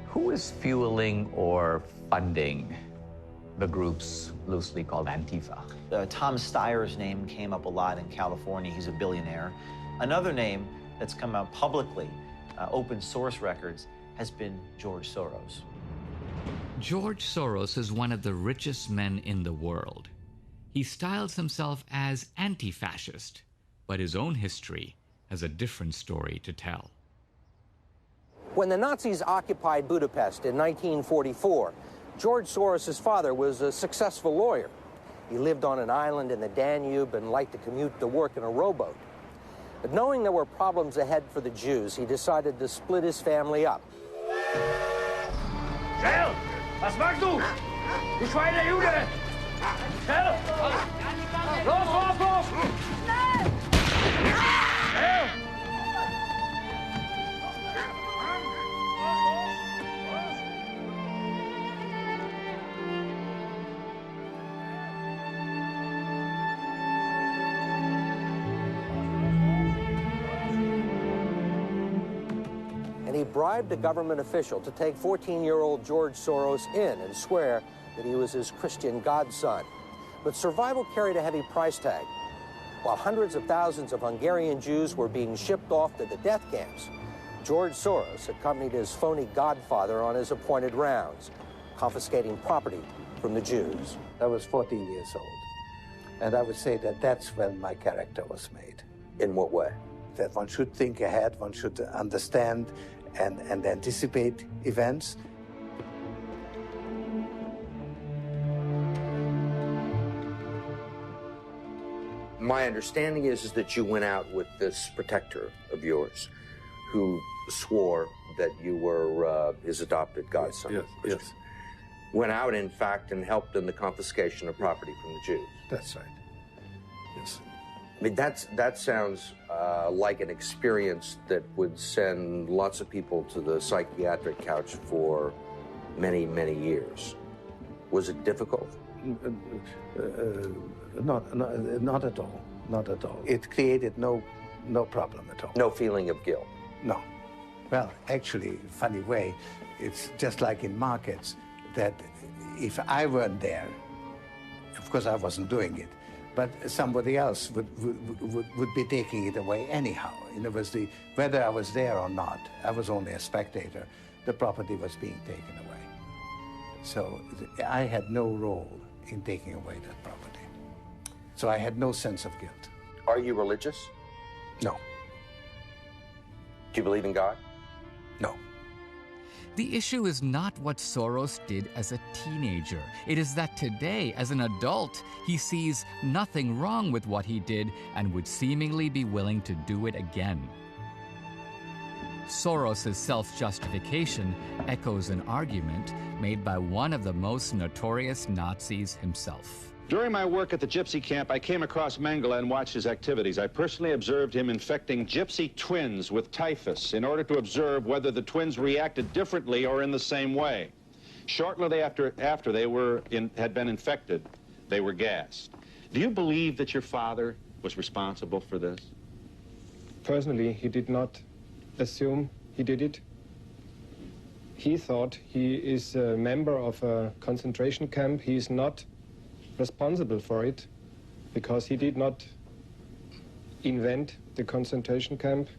Who is fueling or funding the groups loosely called Antifa? Tom Steyer's name came up a lot in California. He's a billionaire. Another name that's come out publicly, open source records, has been George Soros. George Soros is one of the richest men in the world. He styles himself as anti-fascist, but his own history has a different story to tell. When the Nazis occupied Budapest in 1944, George Soros' father was a successful lawyer. He lived on an island in the Danube and liked to commute to work in a rowboat. But knowing there were problems ahead for the Jews, he decided to split his family up. Schnell! Was machst du? Du Schweine Jude! Schnell! Los, los, los! Schnell! And he bribed a government official to take 14-year-old George Soros in and swear that he was his Christian godson. But survival carried a heavy price tag. While hundreds of thousands of Hungarian Jews were being shipped off to the death camps, George Soros accompanied his phony godfather on his appointed rounds, confiscating property from the Jews. I was 14 years old, and I would say that that's when my character was made. In what way? That one should think ahead, one should understand and anticipate events. My understanding is that you went out with this protector of yours who swore that you were his adopted godson. Yes, yes. Went out, in fact, and helped in the confiscation of property from the Jews. That's right. Yes. I mean, that sounds like an experience that would send lots of people to the psychiatric couch for many, many years. Was it difficult? Not at all. Not at all. It created no problem at all. No feeling of guilt? No. Well, actually, funny way, it's just like in markets, that if I weren't there, of course I wasn't doing it, but somebody else would be taking it away anyhow. In other words, whether I was there or not, I was only a spectator, the property was being taken away. So I had no role in taking away that property. So I had no sense of guilt. Are you religious? No. Do you believe in God? No. The issue is not what Soros did as a teenager. It is that today, as an adult, he sees nothing wrong with what he did and would seemingly be willing to do it again. Soros' self-justification echoes an argument made by one of the most notorious Nazis himself. During my work at the gypsy camp, I came across Mengele and watched his activities. I personally observed him infecting gypsy twins with typhus in order to observe whether the twins reacted differently or in the same way. Shortly after they had been infected, they were gassed. Do you believe that your father was responsible for this? Personally, he did not assume he did it. He thought he is a member of a concentration camp. He is not responsible for it because he did not invent the concentration camp.